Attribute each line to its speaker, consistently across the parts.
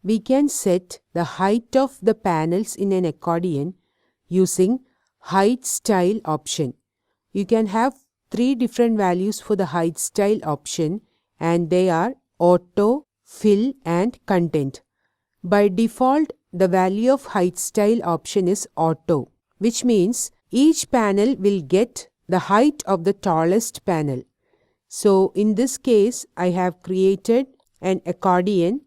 Speaker 1: we can set the height of the panels in an accordion using height style option. You can have 3 different values for the height style option, and they are auto, fill and content. By default, the value of height style option is auto, which means each panel will get the height of the tallest panel. So in this case, I have created an accordion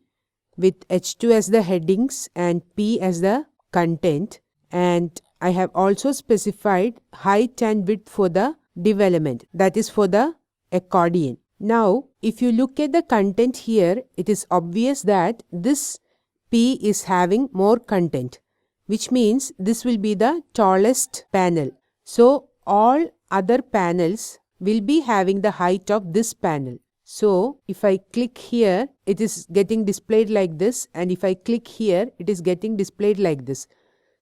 Speaker 1: with H2 as the headings and P as the content, and I have also specified height and width for the development, that is for the accordion. Now, if you look at the content here, it is obvious that this P is having more content, which means this will be the tallest panel. So, all other panels will be having the height of this panel. So, if I click here, it is getting displayed like this, and if I click here, it is getting displayed like this.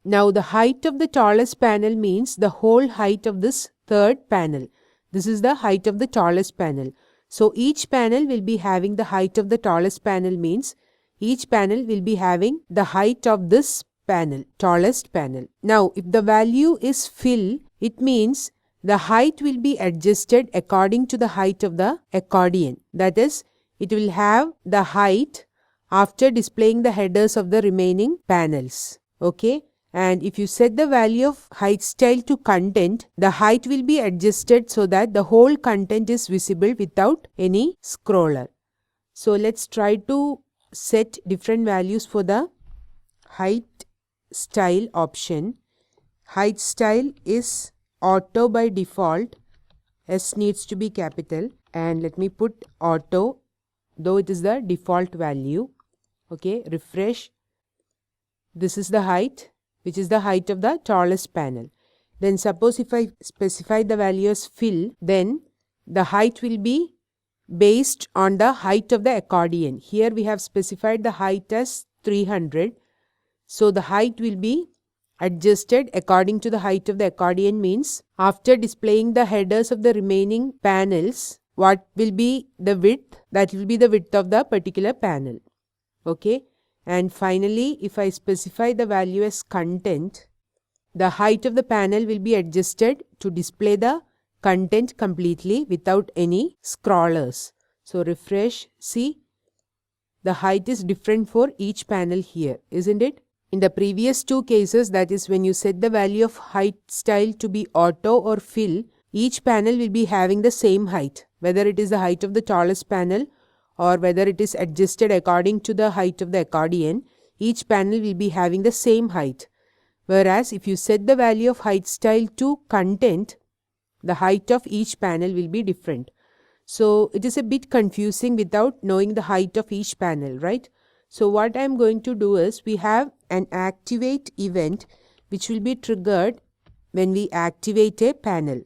Speaker 1: Now, the height of the tallest panel means the whole height of this third panel. This is the height of the tallest panel. So, each panel will be having the height of the tallest panel means each panel will be having the height of this panel, tallest panel. Now, if the value is fill, it means the height will be adjusted according to the height of the accordion. That is, it will have the height after displaying the headers of the remaining panels. Okay? And if you set the value of height style to content, the height will be adjusted so that the whole content is visible without any scroller. So let's try to set different values for the height style option. Height style is auto by default. S needs to be capital, and let me put auto, though it is the default value. Okay, refresh. This is the height, which is the height of the tallest panel. Then suppose if I specify the value as fill, then the height will be based on the height of the accordion. Here we have specified the height as 300. So the height will be adjusted according to the height of the accordion means after displaying the headers of the remaining panels, what will be the width? That will be the width of the particular panel. Okay. And finally, if I specify the value as content, the height of the panel will be adjusted to display the content completely without any scrollers. So refresh, see, the height is different for each panel here, isn't it? In the previous 2 cases, that is when you set the value of height style to be auto or fill, each panel will be having the same height, whether it is the height of the tallest panel or whether it is adjusted according to the height of the accordion, each panel will be having the same height. Whereas if you set the value of height style to content, the height of each panel will be different. So it is a bit confusing without knowing the height of each panel, right? So what I am going to do is, we have an activate event which will be triggered when we activate a panel.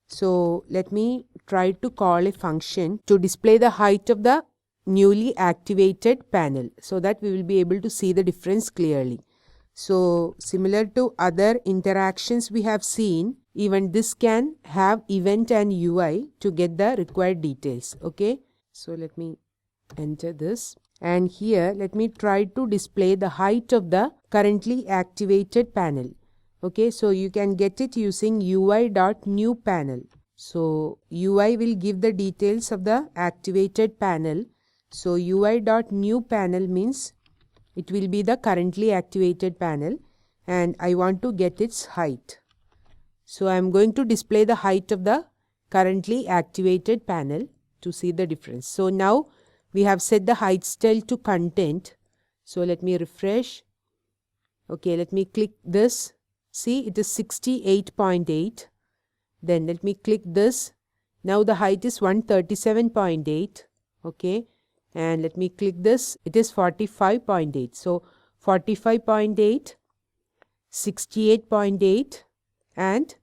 Speaker 1: So let me try to call a function to display the height of the newly activated panel so that we will be able to see the difference clearly. So similar to other interactions we have seen, even this can have event and UI to get the required details. Okay, so let me enter this, and here let me try to display the height of the currently activated panel. Okay, so you can get it using UI.newPanel. So UI will give the details of the activated panel. So UI.newPanel means it will be the currently activated panel, and I want to get its height. So I am going to display the height of the currently activated panel to see the difference. So now we have set the height style to content. So let me refresh. Okay, let me click this. See, it is 68.8. Then let me click this. Now the height is 137.8. Okay. And let me click this. It is 45.8. So 45.8, 68.8 and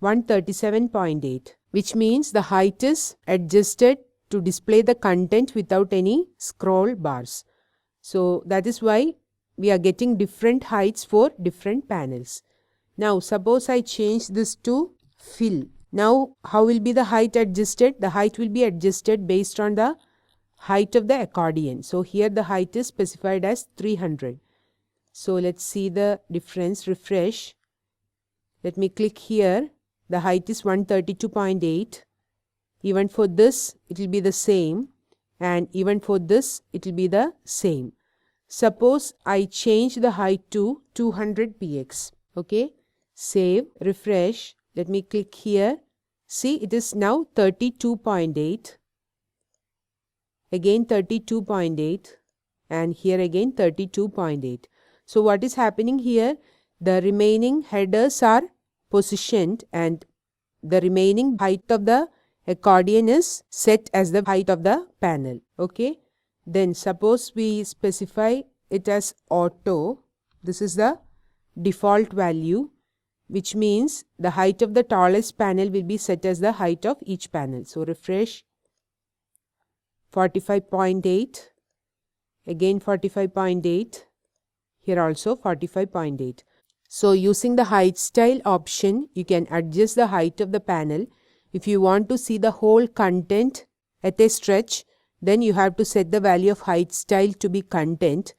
Speaker 1: 137.8, which means the height is adjusted to display the content without any scroll bars. So that is why we are getting different heights for different panels. Now suppose I change this to fill. Now how will be the height adjusted? The height will be adjusted based on the height of the accordion. So here the height is specified as 300. So let's see the difference. Refresh. Let me click here. The height is 132.8. Even for this it will be the same, and even for this it will be the same. Suppose I change the height to 200 px. Okay, save, refresh. Let me click here. See, it is now 32.8. Again 32.8, and here again 32.8. So what is happening here? The remaining headers are positioned and the remaining height of the accordion is set as the height of the panel. Okay, then suppose we specify it as auto. This is the default value, which means the height of the tallest panel will be set as the height of each panel. So refresh. 45.8, again 45.8, here also 45.8. So using the height style option, you can adjust the height of the panel. If you want to see the whole content at a stretch, then you have to set the value of height style to be content.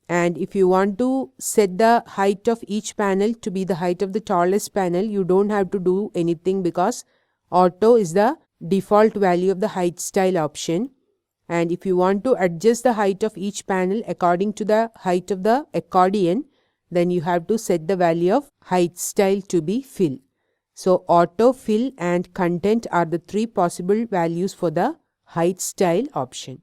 Speaker 1: And if you want to set the height of each panel to be the height of the tallest panel, you don't have to do anything because auto is the default value of the height style option. And if you want to adjust the height of each panel according to the height of the accordion, then you have to set the value of height style to be fill. So auto, fill and content are the three possible values for the height style option.